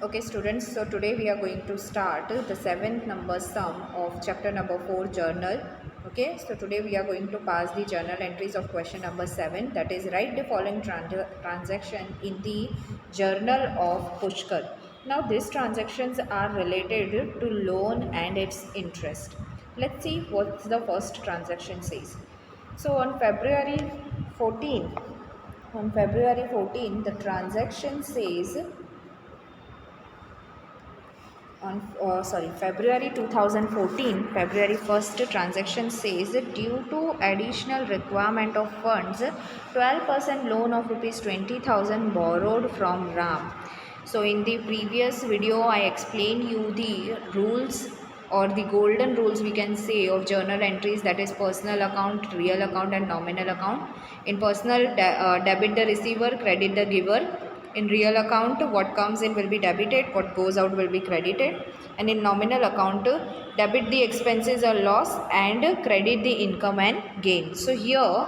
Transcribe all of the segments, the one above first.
Okay students, so today we are going to start the 7th number sum of chapter number 4 journal. Okay, so today we are going to pass the journal entries of question number 7, that is write the following transaction in the journal of Pushkar. Now these transactions are related to loan and its interest. Let's see what the first transaction says. So on February 14 the transaction says on February 2014, February 1st transaction says due to additional requirement of funds, 12% loan of rupees 20,000 borrowed from Ram. So in the previous video I explained you the rules or the golden rules we can say of journal entries, that is personal account, real account and nominal account. In personal, debit the receiver, credit the giver. In real account, what comes in will be debited, what goes out will be credited. And in nominal account, debit the expenses or loss and credit the income and gain. So here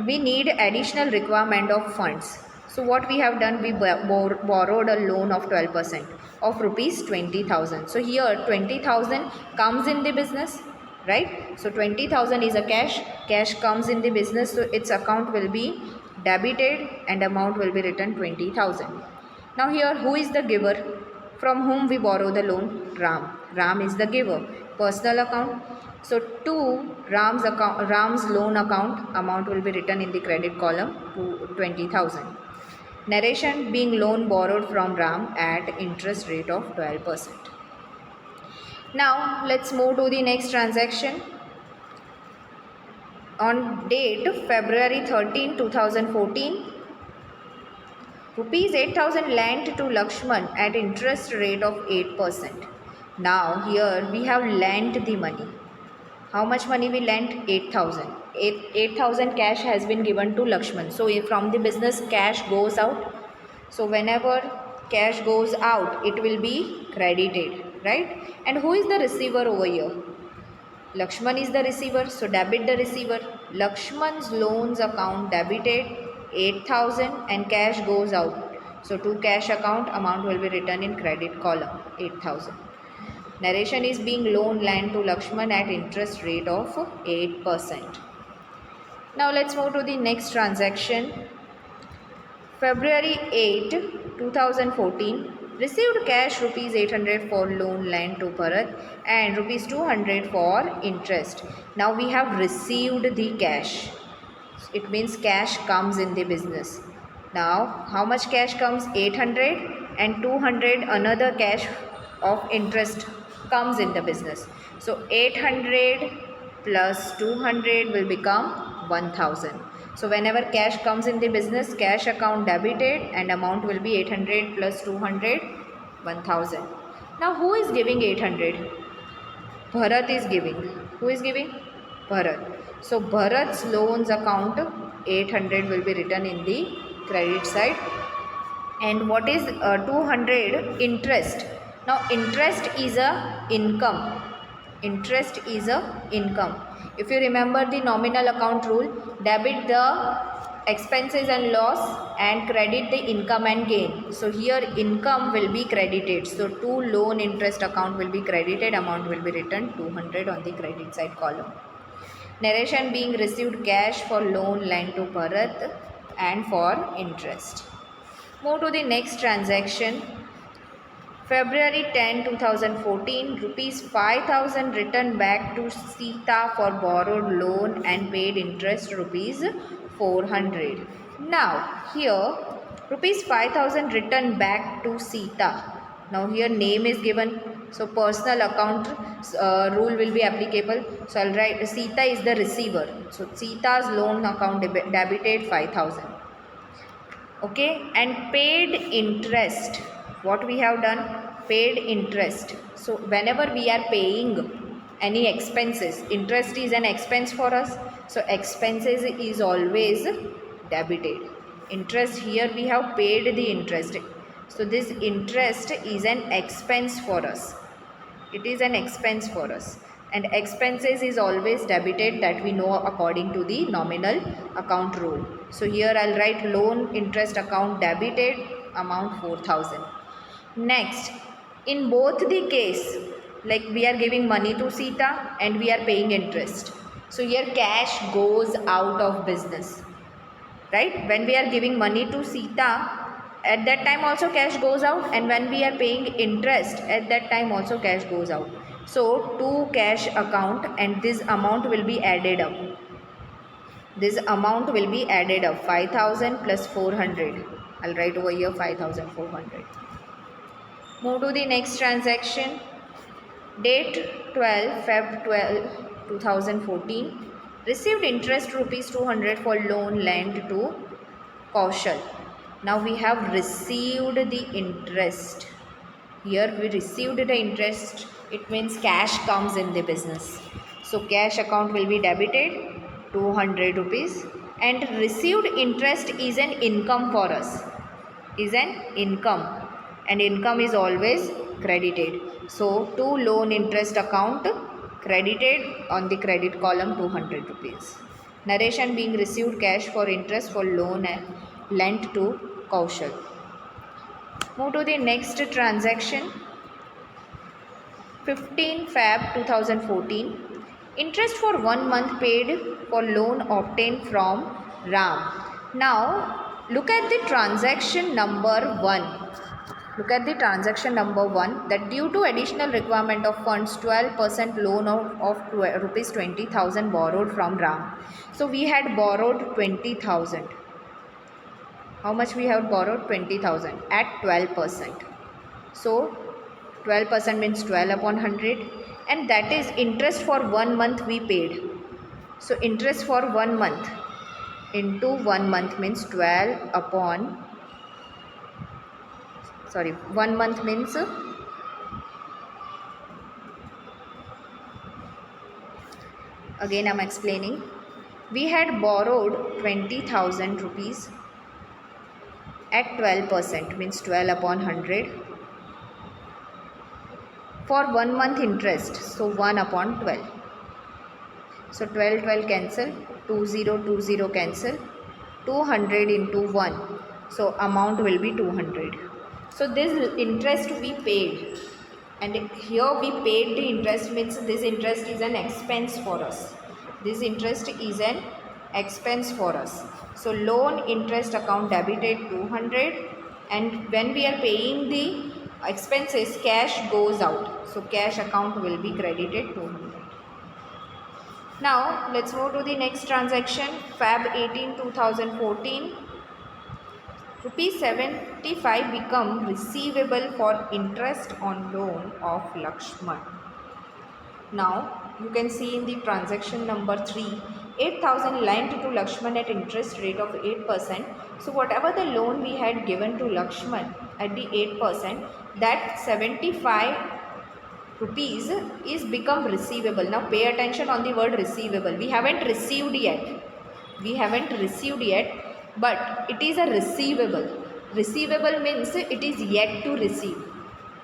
we need additional requirement of funds. So what we have done, we borrowed a loan of 12% of rupees 20,000. So here 20,000 comes in the business, right? So 20,000 is a cash comes in the business, so its account will be debited and amount will be written 20,000. Now here who is the giver? From whom we borrow the loan? Ram is the giver. Personal account. So to Ram's loan account, amount will be written in the credit column to 20,000. Narration, being loan borrowed from Ram at interest rate of 12%. Now let's move to the next transaction. On date February 13, 2014, rupees 8,000 lent to Lakshman at interest rate of 8%. Now here we have lent the money. How much money we lent? 8,000. 8,000 cash has been given to Lakshman. So if from the business cash goes out, so whenever cash goes out, it will be credited, right? And who is the receiver over here? Lakshman is the receiver, so debit the receiver. Lakshman's loans account debited 8,000 and cash goes out. So to cash account, amount will be written in credit column 8,000. Narration is being loan lent to Lakshman at interest rate of 8%. Now let's move to the next transaction. February 8, 2014, received cash rupees 800 for loan lent to Bharat and rupees 200 for interest. Now we have received the cash. It means cash comes in the business. Now how much cash comes? 800 and 200 another cash of interest comes in the business. So 800 plus 200 will become 1000. So whenever cash comes in the business, cash account debited and amount will be 800 plus 200, 1000. Now who is giving 800? Bharat is giving. Who is giving? Bharat. So Bharat's loans account 800 will be written in the credit side. And what is 200? Interest. Now interest is a income. Interest is a income. If you remember the nominal account rule, debit the expenses and loss and credit the income and gain. So here income will be credited. So to loan interest account will be credited, amount will be written 200 on the credit side column. Narration, being received cash for loan lent to Bharat and for interest. Move to the next transaction. February 10, 2014, rupees 5,000 returned back to Sita for borrowed loan and paid interest rupees 400. Now here rupees 5,000 returned back to Sita. Now here name is given. So personal account rule will be applicable. So I'll write Sita is the receiver. So Sita's loan account debited 5,000. Okay, and paid interest. What we have done? Paid interest. So whenever we are paying any expenses, interest is an expense for us. So expenses is always debited. Interest, here we have paid the interest. So this interest is an expense for us. It is an expense for us. And expenses is always debited, that we know according to the nominal account rule. So here I'll write loan interest account debited, amount 4,000. Next, in both the case, like we are giving money to Sita and we are paying interest. So here cash goes out of business, right? When we are giving money to Sita, at that time also cash goes out, and when we are paying interest, at that time also cash goes out. So to cash account, and this amount will be added up. This amount will be added up, 5000 plus 400. I'll write over here 5400. Move to the next transaction. Date 12 Feb 12 2014. Received interest rupees 200 for loan lent to Kaushal. Now we have received the interest. Here we received the interest. It means cash comes in the business. So cash account will be debited 200 rupees, and received interest is an income for us. Is an income, and income is always credited. So to loan interest account, credited on the credit column 200 rupees. Narration: being received cash for interest for loan and lent to Kaushal. Move to the next transaction. 15 Feb 2014. Interest for 1 month paid for loan obtained from Ram. Now look at the transaction number 1. Look at the transaction number 1, that due to additional requirement of funds, 12% loan of rupees 20,000 borrowed from Ram. So we had borrowed 20,000. How much we have borrowed? 20,000 at 12%. So 12% means 12 upon 100, and that is interest for 1 month we paid. So interest for 1 month into 1 month means 12 upon 1 month means again I'm explaining. We had borrowed 20,000 rupees at 12% means 12 upon 100 for 1 month interest. So 1 upon 12. So 12 cancel, 20 cancel, 200 into 1. So amount will be 200. So this interest we paid, and here we paid the interest means this interest is an expense for us. This interest is an expense for us. So loan interest account debited 200, and when we are paying the expenses, cash goes out. So cash account will be credited 200. Now let's move to the next transaction. Feb 18 2014. Rupees 75 become receivable for interest on loan of Lakshman. Now you can see in the transaction number 3, 8,000 lent to Lakshman at interest rate of 8%. So whatever the loan we had given to Lakshman at the 8%, that 75 rupees is become receivable. Now pay attention on the word receivable. We haven't received yet. But it is a receivable. Receivable means it is yet to receive.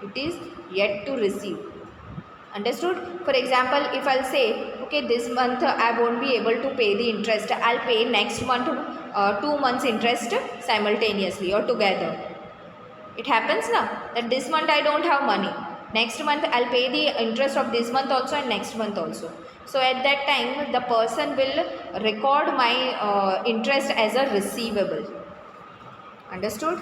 It is yet to receive. Understood? For example, if I'll say, okay, this month I won't be able to pay the interest, I'll pay next month 2 months interest simultaneously or together. It happens now that this month I don't have money. Next month I'll pay the interest of this month also and next month also. So at that time the person will record my interest as a receivable. Understood?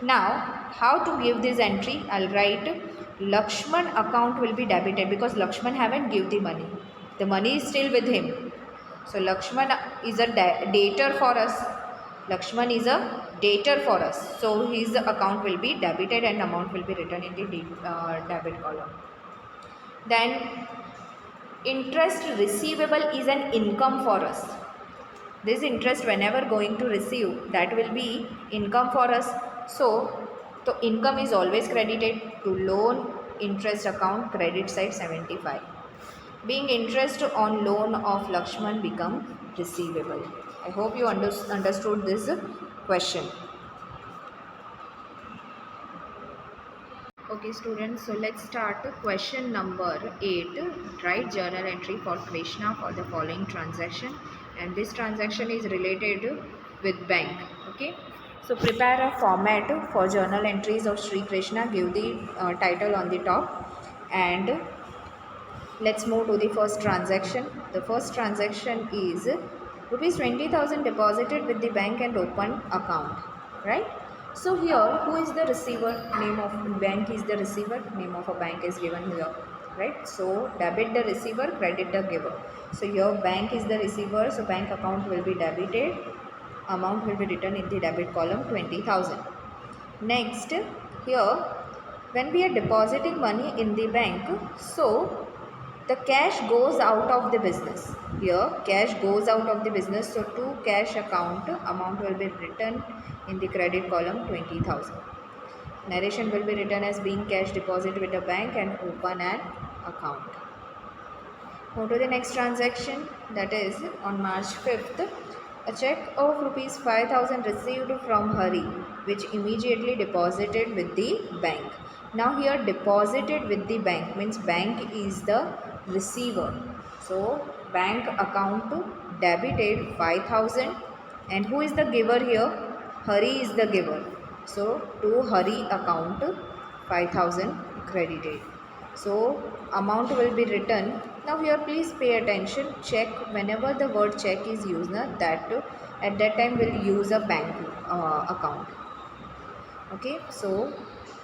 Now how to give this entry? I'll write Lakshman account will be debited because Lakshman haven't give the money. The money is still with him. So Lakshman is a debtor for us. Lakshman is a debtor for us. So his account will be debited and amount will be written in the debit column. Then interest receivable is an income for us. This interest whenever going to receive, that will be income for us. So the income is always credited to loan interest account, credit side 75. Being interest on loan of Lakshman become receivable. I hope you understood this question. Okay students, so let's start question number 8. Write journal entry for Krishna for the following transaction, and this transaction is related with bank. Okay, So prepare a format for journal entries of Sri Krishna, give the title on the top, and let's move to the first transaction. The first transaction is rupees 20,000 deposited with the bank and open account, right? So here, who is the receiver? Name of bank is the receiver, name of a bank is given here, right? So debit the receiver, credit the giver. So here bank is the receiver, so bank account will be debited, amount will be written in the debit column 20,000. Next, here when we are depositing money in the bank, so the cash goes out of the business. Here cash goes out of the business, so to cash account amount will be written in the credit column 20,000. Narration will be written as being cash deposit with the bank and open an account. Go to the next transaction, that is on March 5th. A check of rupees 5,000 received from Hari, which immediately deposited with the bank. Now here deposited with the bank means bank is the receiver. So bank account debited 5,000, and who is the giver here? Hari is the giver. So to Hari account 5,000 credited. So amount will be written. Now here please pay attention, check, whenever the word check is used, that at that time we'll use a bank account. Okay, so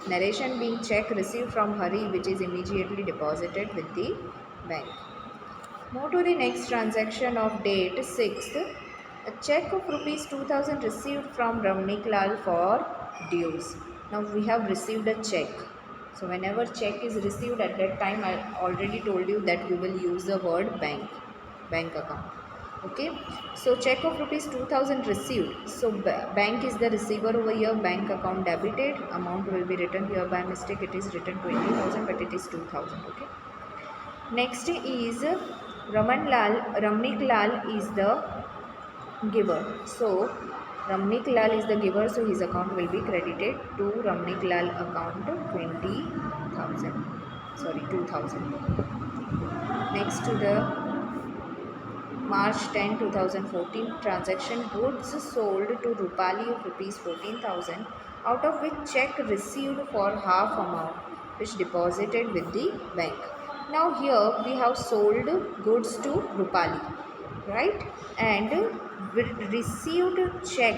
narration being check received from Hari, which is immediately deposited with the bank. Move to the next transaction of date 6th. A check of rupees 2,000 received from Ramnik Lal for dues. Now we have received a check. So whenever check is received, at that time I already told you that we will use the word bank account. Okay, so check of rupees 2,000 received. So bank is the receiver over here, bank account debited, amount will be written here by mistake, it is written 20,000 but it is 2,000. Okay, next is Ramnik Lal is the giver. So Ramnik Lal is the giver, so his account will be credited to Ramnik Lal account 20,000. Sorry, 2,000. Next to the March 10, 2014 transaction, goods sold to Rupali of rupees 14,000, out of which check received for half amount which deposited with the bank. Now here we have sold goods to Rupali, right? And we received check.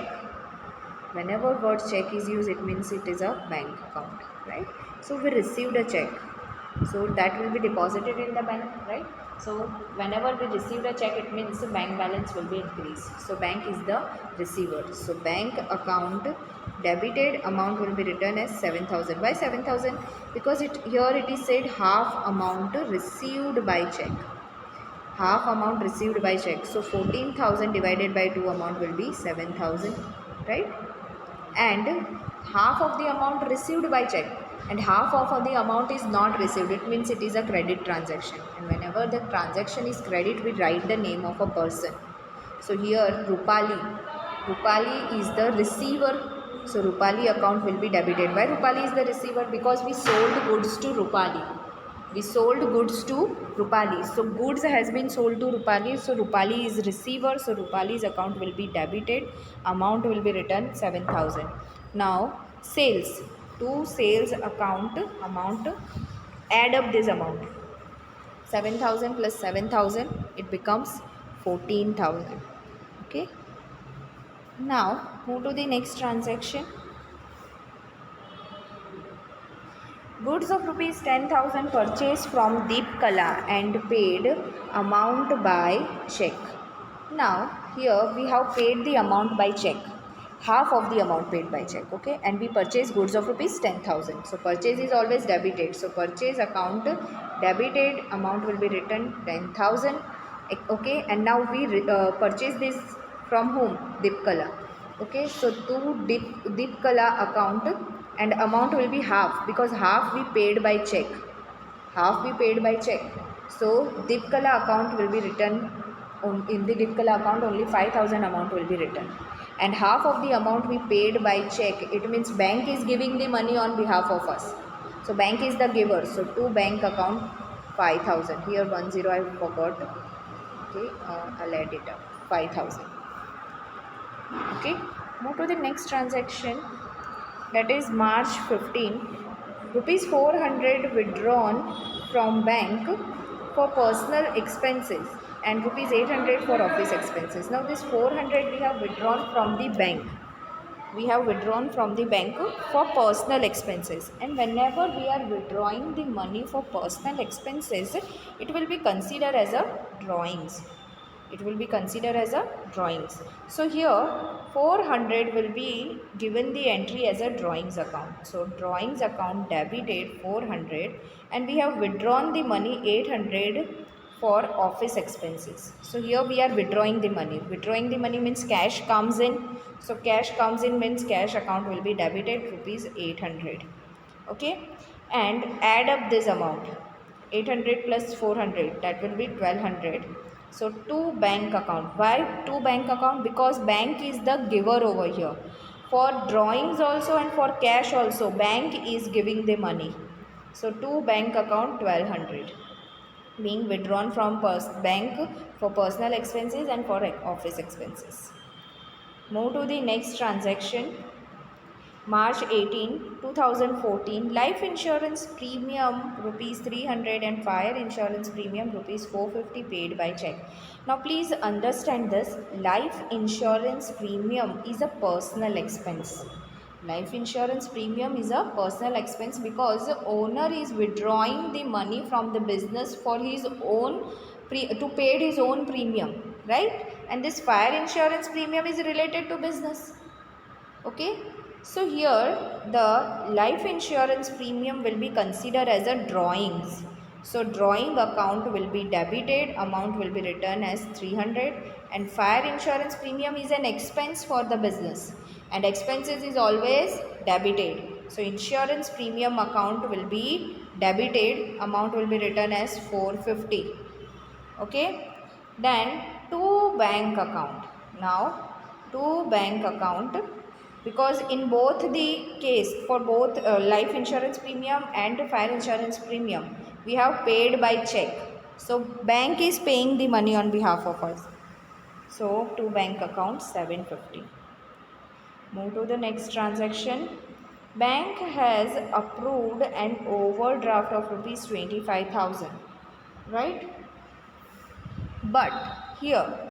Whenever word check is used, it means it is a bank account, right? So we received a check, so that will be deposited in the bank, right? So whenever we received a check, it means the bank balance will be increased. So bank is the receiver. So bank account debited, amount will be written as 7,000. Why 7,000? Because here it is said half amount received by check. Half amount received by check. So 14,000 divided by 2, amount will be 7,000, right? And half of the amount received by check and half of the amount is not received, it means it is a credit transaction, and whenever the transaction is credit, we write the name of a person. So here Rupali is the receiver, so Rupali account will be debited. Why Rupali is the receiver? Because we sold goods to Rupali. We sold goods to Rupali. So goods has been sold to Rupali. So Rupali is receiver. So Rupali's account will be debited. Amount will be written 7,000. Now sales. To sales account amount. Add up this amount. 7,000 plus 7,000. It becomes 14,000. Okay. Now move to the next transaction. Goods of rupees 10,000 purchased from Deep Kala and paid amount by check. Now here we have paid the amount by check, half of the amount paid by check, okay, and we purchase goods of rupees 10,000. So purchase is always debited. So purchase account debited, amount will be written 10,000, okay, and now we purchase this from whom? Deep Kala. Okay, so to Deep Kala account, and amount will be half, because half we paid by check. Half we paid by check. So Deep Kala account will be written in the Deep Kala account, only 5,000 amount will be written. And half of the amount we paid by check, it means bank is giving the money on behalf of us. So bank is the giver. So to bank account 5,000. Here 10 I forgot. Okay, I'll add it up. 5,000. Okay. Move to the next transaction, that is March 15, rupees 400 withdrawn from bank for personal expenses and rupees 800 for office expenses. Now this 400 we have withdrawn from the bank. We have withdrawn from the bank for personal expenses, and whenever we are withdrawing the money for personal expenses, it will be considered as a drawings. It will be considered as a drawings. So here 400 will be given the entry as a drawings account. So drawings account debited 400, and we have withdrawn the money 800 for office expenses. So here we are withdrawing the money. Withdrawing the money means cash comes in. So cash comes in means cash account will be debited rupees 800. Okay, and add up this amount, 800 plus 400, that will be 1200. So two bank account. Why two bank account? Because bank is the giver over here. For drawings also and for cash also, bank is giving the money. So two bank account 1200 being withdrawn from bank for personal expenses and for office expenses. Move to the next transaction. March 18, 2014, life insurance premium rupees 300 and fire insurance premium rupees 450 paid by check. Now please understand this, life insurance premium is a personal expense. Life insurance premium is a personal expense because the owner is withdrawing the money from the business for his own to pay his own premium, right? And this fire insurance premium is related to business. Okay, so here the life insurance premium will be considered as a drawings. So drawing account will be debited, amount will be written as 300, and fire insurance premium is an expense for the business, and expenses is always debited. So insurance premium account will be debited, amount will be written as 450. Okay, then two bank account. Now two bank account, because in both the case, for both life insurance premium and fire insurance premium, we have paid by check. So bank is paying the money on behalf of us. So two bank accounts 750. Move to the next transaction. Bank has approved an overdraft of rupees 25,000, right? But here